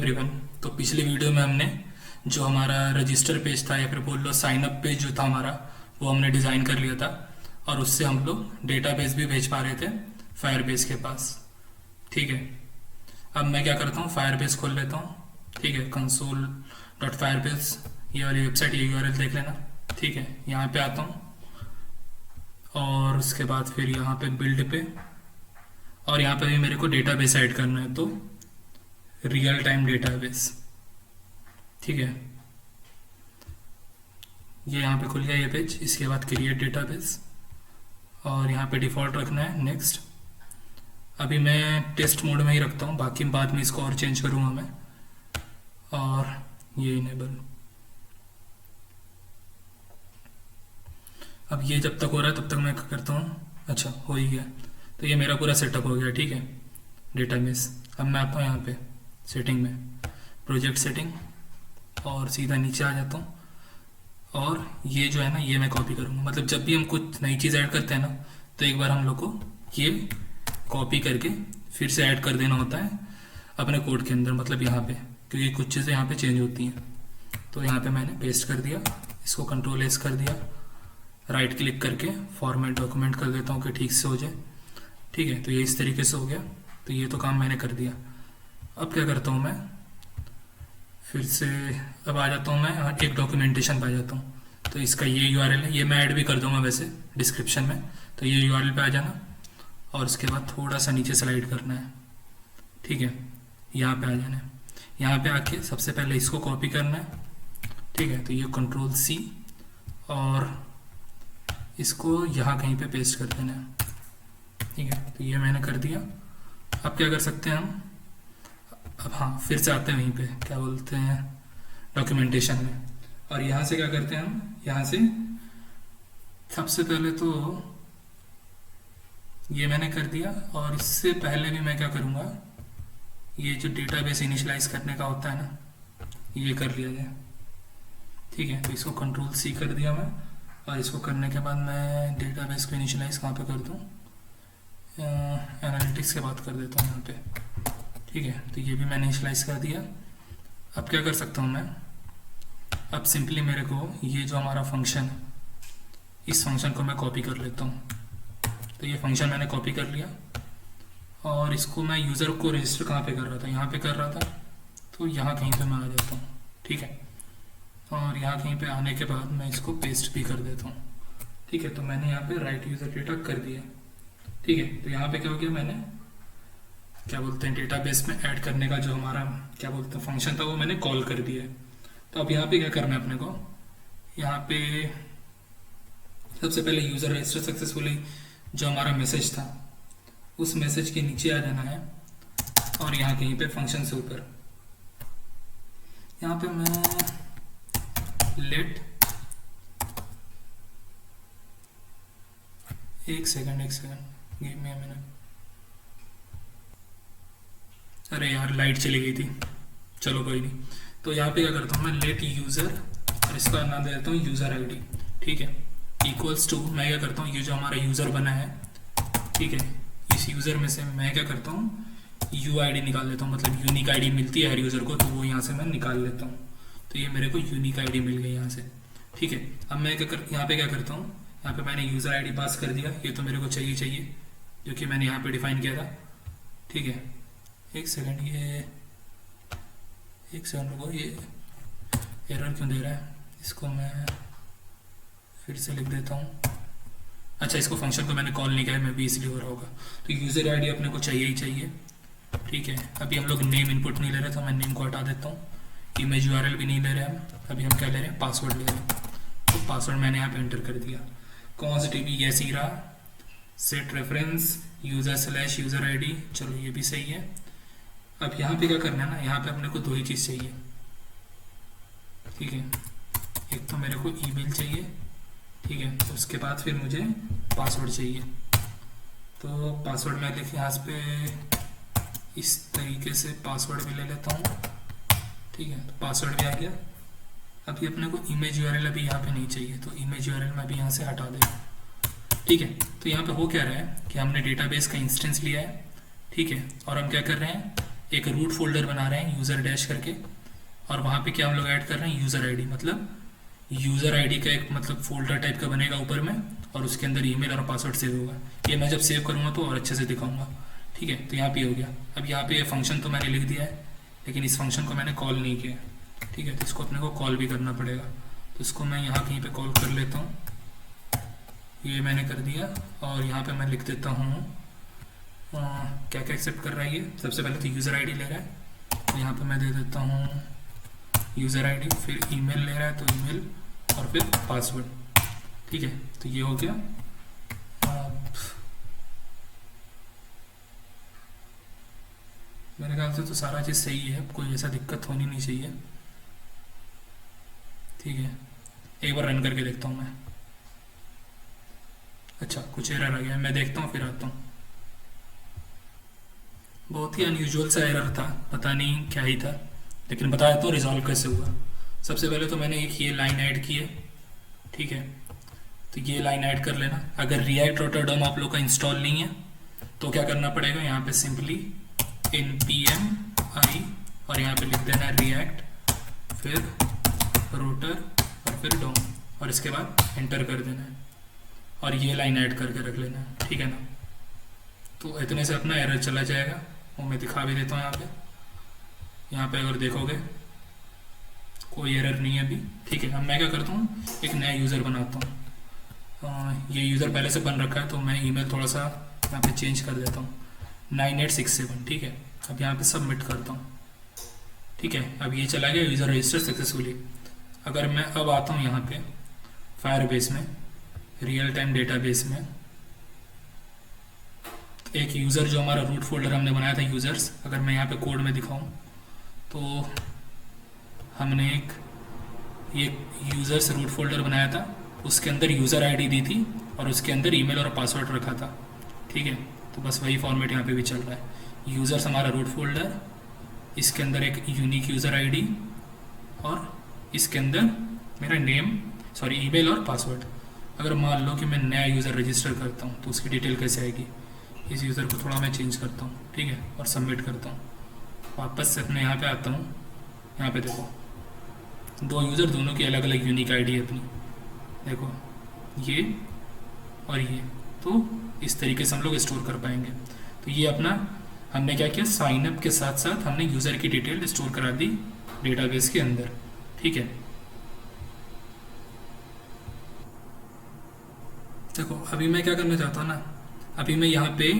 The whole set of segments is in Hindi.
एवरीवन। तो पिछली वीडियो में हमने जो हमारा रजिस्टर पेज था या फिर बोल लो साइन अप पेज जो था हमारा, वो हमने डिज़ाइन कर लिया था और उससे हम लोग डेटाबेस भी भेज पा रहे थे फायरबेस के पास। ठीक है, अब मैं क्या करता हूँ, फायरबेस खोल लेता हूँ। ठीक है, console.firebase ये वाली वेबसाइट, ये यूआरएल देख लेना। ठीक है, यहाँ पे आता हूँ और उसके बाद फिर यहाँ पे बिल्ड पे, और यहाँ पे भी मेरे को डेटाबेस ऐड करना है, तो रियल टाइम डेटाबेस। ठीक है, ये यहाँ पे खुल गया ये पेज। इसके बाद क्रिएट डेटाबेस और यहाँ पे डिफ़ॉल्ट रखना है, नेक्स्ट। अभी मैं टेस्ट मोड में ही रखता हूँ, बाकी बाद में इसको और चेंज करूँगा मैं। और ये इनेबल, अब ये जब तक हो रहा है तब तक मैं करता हूँ। अच्छा, हो ही गया, तो ये मेरा पूरा सेटअप हो गया। ठीक है, डेटाबेस। अब मैं आता हूँ यहाँ पे सेटिंग में, प्रोजेक्ट सेटिंग, और सीधा नीचे आ जाता हूँ। और ये जो है ना, ये मैं कॉपी करूँगा। मतलब जब भी हम कुछ नई चीज़ ऐड करते हैं ना, तो एक बार हम लोग को ये कॉपी करके फिर से ऐड कर देना होता है अपने कोड के अंदर, मतलब यहाँ पे, क्योंकि कुछ चीज़ें यहाँ पे चेंज होती हैं। तो यहाँ पे मैंने पेस्ट कर दिया, इसको कंट्रोल S कर दिया, राइट क्लिक करके फॉर्मेट डॉक्यूमेंट कर देता हूँ कि ठीक से हो जाए। ठीक है, तो ये इस तरीके से हो गया। तो ये तो काम मैंने कर दिया। अब क्या करता हूँ मैं, फिर से अब आ जाता हूँ मैं एक डॉक्यूमेंटेशन पे आ जाता हूँ। तो इसका ये यूआरएल है, ये मैं ऐड भी कर दूंगा वैसे डिस्क्रिप्शन में। तो ये यूआरएल पे आ जाना और उसके बाद थोड़ा सा नीचे स्लाइड करना है। ठीक है, यहाँ पे आ जाना है। यहाँ पे आके सबसे पहले इसको कॉपी करना है। ठीक है, तो ये कंट्रोल C और इसको यहाँ कहीं पे पेस्ट कर देना है। ठीक है, तो ये मैंने कर दिया। अब क्या कर सकते हैं हम, अब हाँ, फिर से आते हैं वहीं पे, क्या बोलते हैं, डॉक्यूमेंटेशन में। और यहाँ से क्या करते हैं हम, यहाँ से सबसे पहले तो ये मैंने कर दिया। और इससे पहले भी मैं क्या करूँगा, ये जो डेटाबेस इनिशियलाइज करने का होता है ना, ये कर लिया जाए। ठीक है, तो इसको कंट्रोल C कर दिया मैं। और इसको करने के बाद मैं डेटाबेस को इनिशियलाइज कहाँ पे कर दूँ, एनालिटिक्स के बाद कर देता हूँ यहाँ पे। ठीक है, तो ये भी मैंने इनिशियलाइज कर दिया। अब क्या कर सकता हूँ मैं, अब सिंपली मेरे को ये जो हमारा फंक्शन है, इस फंक्शन को मैं कॉपी कर लेता हूँ। तो ये फंक्शन मैंने कॉपी कर लिया और इसको मैं यूज़र को रजिस्टर कहाँ पे कर रहा था, यहाँ पे कर रहा था। तो यहाँ कहीं पे मैं आ जाता हूँ। ठीक है, और यहाँ कहीं पे आने के बाद मैं इसको पेस्ट भी कर देता हूँ। ठीक है, तो मैंने यहाँ पे राइट यूज़र डेटा कर दिया। ठीक है, तो यहाँ पे क्या हो गया, मैंने क्या बोलते हैं, डेटाबेस में ऐड करने का जो हमारा क्या बोलते हैं फंक्शन था, वो मैंने कॉल कर दिया है। तो अब यहाँ पे क्या करना है अपने को, यहाँ पे सबसे पहले यूज़र रजिस्टर सक्सेसफुली जो हमारा मैसेज था, उस मैसेज के नीचे आ जाना है और यहाँ कहीं पे फंक्शन से ऊपर यहाँ पे मैं लेट एक second give me a minute. अरे यार, लाइट चली गई थी, चलो कोई नहीं। तो यहाँ पे क्या करता हूँ मैं, लेट यूज़र, और इसका नाम दे देता हूँ यूज़र आईडी। ठीक है, इक्वल्स टू, मैं क्या करता हूँ, ये जो हमारा यूज़र बना है, ठीक है, इस यूज़र में से मैं क्या करता हूँ, UID निकाल लेता हूँ। मतलब यूनिक आईडी मिलती है हर यूज़र को, तो वो यहाँ से मैं निकाल लेता हूँ। तो ये मेरे को यूनिक आईडी मिल गई यहाँ से। ठीक है, अब मैं यहाँ पे क्या करता हूँ, यहाँ पे मैंने यूज़र आईडी पास कर दिया। ये तो मेरे को चाहिए जो कि मैंने यहाँ पे डिफाइन किया था। ठीक है, एक सेकंड रुको, ये एरर क्यों दे रहा है, इसको मैं फिर से लिख देता हूँ। अच्छा, इसको फंक्शन को मैंने कॉल नहीं किया है, मैं भी इसलिए हो रहा होगा। तो यूज़र आईडी अपने को चाहिए ही चाहिए। ठीक है, अभी हम लोग नेम इनपुट नहीं ले रहे, तो मैं नेम को हटा देता हूँ। इमेज यूआरएल भी नहीं ले रहे हम, अभी हम क्या ले रहे हैं, पासवर्ड ले रहे हैं। तो पासवर्ड मैंने यहाँ पे एंटर कर दिया। कॉन्स्टिटी ये सी रहा, सेट रेफरेंस यूज़र आईडी, चलो ये भी सही है। अब यहाँ पे क्या करना है ना, यहाँ पे अपने को दो ही चीज़ चाहिए। ठीक है, एक तो मेरे को ईमेल चाहिए। ठीक है, तो उसके बाद फिर मुझे पासवर्ड चाहिए। तो पासवर्ड मैं लिख यहाँ पे इस तरीके से पासवर्ड भी ले लेता हूँ। ठीक है, तो पासवर्ड भी आ गया। अभी अपने को इमेज यूआरएल अभी यहाँ पे नहीं चाहिए, तो इमेज यूआरएल मैं भी यहाँ से हटा देगा। ठीक है, तो यहाँ पे हो क्या रहा है कि हमने डेटाबेस का इंस्टेंस लिया है। ठीक है, और हम क्या कर रहे हैं, एक रूट फोल्डर बना रहे हैं यूज़र डैश करके, और वहाँ पे क्या हम लोग ऐड कर रहे हैं, यूज़र आईडी, मतलब यूज़र आईडी का एक मतलब फोल्डर टाइप का बनेगा ऊपर में, और उसके अंदर ईमेल और पासवर्ड सेव होगा। ये मैं जब सेव करूँगा तो और अच्छे से दिखाऊंगा। ठीक है, तो यहाँ पे हो गया। अब यहाँ पे ये फंक्शन तो मैंने लिख दिया है, लेकिन इस फंक्शन को मैंने कॉल नहीं किया। ठीक है, तो इसको अपने को कॉल भी करना पड़ेगा। तो इसको मैं यहाँ कहीं पे कॉल कर लेता हूँ, ये मैंने कर दिया। और यहाँ पे मैं लिख देता हूँ क्या क्या एक्सेप्ट कर रहा है ये। सबसे पहले तो यूज़र आईडी ले रहा है, तो यहाँ पे मैं दे देता हूँ यूज़र आईडी, फिर ईमेल ले रहा है तो ईमेल, और फिर पासवर्ड। ठीक है, तो ये हो गया। मेरे ख्याल से तो सारा चीज़ सही है, कोई ऐसा दिक्कत होनी नहीं चाहिए। ठीक है, एक बार रन करके देखता हूँ मैं। अच्छा, कुछ एरर आ गया, मैं देखता हूँ फिर आता हूँ। बहुत ही अनयूजुअल सा एरर था, पता नहीं क्या ही था, लेकिन बताया तो रिजॉल्व कैसे हुआ। सबसे पहले तो मैंने एक ये लाइन ऐड की है। ठीक है, तो ये लाइन ऐड कर लेना। अगर रिएक्ट रोटरडम आप लोग का इंस्टॉल नहीं है तो क्या करना पड़ेगा, यहाँ पे सिंपली npm i और यहाँ पे लिख देना रिएक्ट, फिर रोटर और फिर डोम, और इसके बाद एंटर कर देना है, और ये लाइन ऐड करके रख लेना है। ठीक है ना, तो इतने से अपना एरर चला जाएगा। वो मैं दिखा भी देता हूँ यहाँ पे। यहाँ पे अगर देखोगे कोई एरर नहीं है अभी। ठीक है, अब मैं क्या करता हूँ, एक नया यूज़र बनाता हूँ। ये यूज़र पहले से बन रखा है, तो मैं ईमेल थोड़ा सा यहाँ पे चेंज कर देता हूँ, 9867। ठीक है, अब यहाँ पे सबमिट करता हूँ। ठीक है, अब ये चला गया यूज़र रजिस्टर सक्सेसफुली। अगर मैं अब आता हूँ यहाँ पे फायरबेस में, रियल टाइम डेटाबेस में, तो एक यूज़र जो हमारा रूट फोल्डर हमने बनाया था यूज़र्स, अगर मैं यहाँ पे कोड में दिखाऊँ तो हमने एक ये यूज़र्स रूट फोल्डर बनाया था, उसके अंदर यूज़र आईडी दी थी और उसके अंदर ईमेल और पासवर्ड रखा था। ठीक है, तो बस वही फॉर्मेट यहाँ पे भी चल रहा है। यूज़र्स हमारा रूट फोल्डर, इसके अंदर एक यूनिक यूज़र आईडी, और इसके अंदर मेरा ईमेल और पासवर्ड। अगर मान लो कि मैं नया यूज़र रजिस्टर करता हूँ तो उसकी डिटेल कैसे आएगी, इस यूज़र को थोड़ा मैं चेंज करता हूँ। ठीक है, और सबमिट करता हूँ। वापस से अपने यहाँ पे आता हूँ, यहाँ पे देखो दो यूज़र, दोनों की अलग अलग यूनिक आईडी है अपनी, देखो ये और ये। तो इस तरीके से हम लोग स्टोर कर पाएंगे। तो ये अपना हमने क्या किया, साइनअप के साथ साथ हमने यूज़र की डिटेल स्टोर करा दी डेटाबेस के अंदर। ठीक है, देखो अभी मैं क्या करना चाहता हूँ ना, अभी मैं यहाँ पे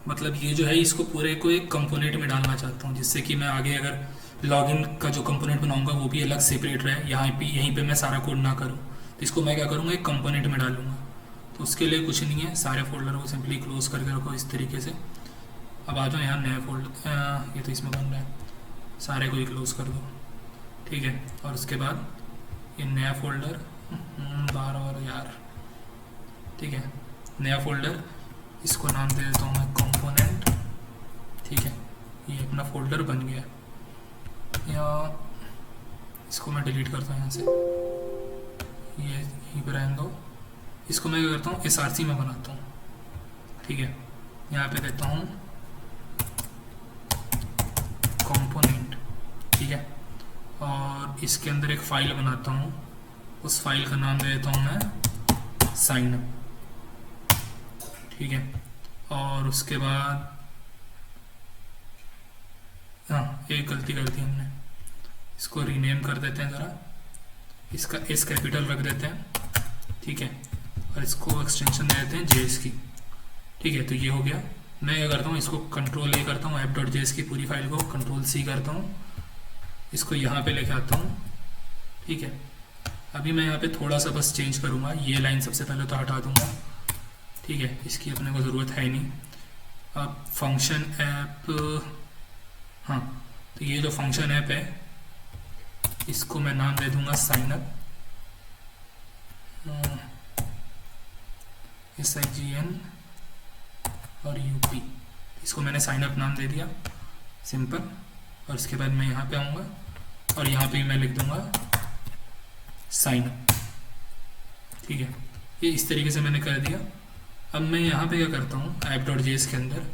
मतलब ये जो है इसको पूरे को एक कंपोनेंट में डालना चाहता हूँ, जिससे कि मैं आगे अगर लॉगिन का जो कंपोनेंट बनाऊंगा वो भी अलग सेपरेट रहे, यहाँ पे यहीं पे मैं सारा कोड ना करूँ। तो इसको मैं क्या करूँगा, एक कंपोनेंट में डालूंगा। तो उसके लिए कुछ नहीं है, सारे फोल्डर को सिंपली क्लोज करके रखो इस तरीके से। अब आ जाओ यहाँ नया फोल्डर, ये तो इसमें बन रहा है, सारे को ही क्लोज कर दो। ठीक है, और उसके बाद ये नया फोल्डर, बार बार यार। ठीक है, नया फोल्डर, इसको नाम दे देता हूँ मैं कंपोनेंट। ठीक है, ये अपना फोल्डर बन गया। या इसको मैं डिलीट करता हूँ यहाँ से, ये यहीं पर रहने दो। इसको मैं क्या करता हूँ, SRC में बनाता हूँ। ठीक है, यहाँ पे देता हूँ कंपोनेंट। ठीक है, और इसके अंदर एक फाइल बनाता हूँ, उस फाइल का नाम दे देता हूँ मैं साइनअप। ठीक है, और उसके बाद हाँ, एक गलती कर दी हमने, इसको रीनेम कर देते हैं ज़रा, इसका एस कैपिटल रख देते हैं। ठीक है, और इसको एक्सटेंशन दे देते हैं JS की। ठीक है, तो ये हो गया। मैं क्या करता हूँ, इसको कंट्रोल A करता हूँ, app.js की पूरी फाइल को कंट्रोल C करता हूँ, इसको यहाँ पे लेके आता हूँ। ठीक है, अभी मैं यहाँ पे थोड़ा सा बस चेंज करूँगा, ये लाइन सबसे पहले तो हटा दूँगा। ठीक है, इसकी अपने को ज़रूरत है नहीं। अब फंक्शन ऐप, हाँ, तो ये जो फंक्शन ऐप है इसको मैं नाम दे दूँगा साइनअप, SIGN और UP। इसको मैंने साइनअप नाम दे दिया, सिंपल। और उसके बाद मैं यहाँ पे आऊँगा और यहाँ पे मैं लिख दूँगा साइनअप। ठीक है, ये इस तरीके से मैंने कर दिया। अब मैं यहाँ पे क्या करता हूँ, app.js के अंदर,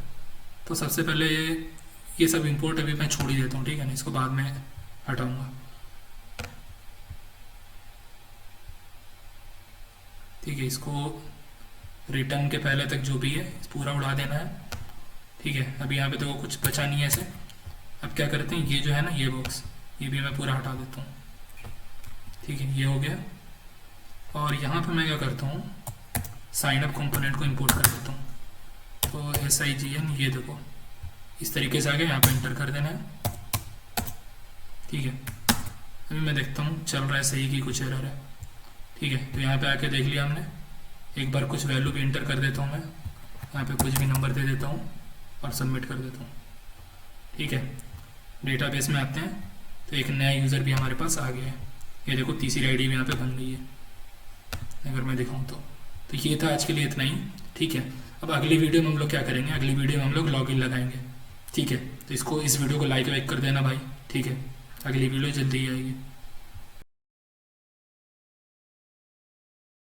तो सबसे पहले ये सब इंपोर्ट अभी मैं छोड़ ही देता हूँ, ठीक है ना, इसको बाद में हटाऊंगा। ठीक है, इसको रिटर्न के पहले तक जो भी है पूरा उड़ा देना है। ठीक है, अभी यहाँ पे देखो कुछ बचा नहीं है ऐसे। अब क्या करते हैं, ये जो है ना ये बॉक्स, ये भी मैं पूरा हटा देता हूँ। ठीक है, ये हो गया। और यहाँ पे मैं क्या करता हूँ, साइन अप कंपोनेंट को इंपोर्ट कर देता हूँ। तो SIGN, ये देखो इस तरीके से आ गया, यहाँ पे एंटर कर देना है। ठीक है, अभी मैं देखता हूँ चल रहा है सही कि कुछ एरर है। ठीक है, तो यहाँ पे आके देख लिया हमने। एक बार कुछ वैल्यू भी इंटर कर देता हूँ मैं, यहाँ पे कुछ भी नंबर दे देता हूँ और सबमिट कर देता हूँ। ठीक है, डेटाबेस में आते हैं तो एक नया यूज़र भी हमारे पास आ गया है। ये देखो तीसरी आईडी भी यहाँ पे बन गई है अगर मैं दिखाऊँ तो ये था आज के लिए इतना ही। ठीक है, अब अगली वीडियो में हम लोग क्या करेंगे, अगली वीडियो में हम लोग लॉगिन लगाएंगे। ठीक है, तो इस वीडियो को लाइक वाइक कर देना भाई। ठीक है, अगली वीडियो जल्दी ही आएगी।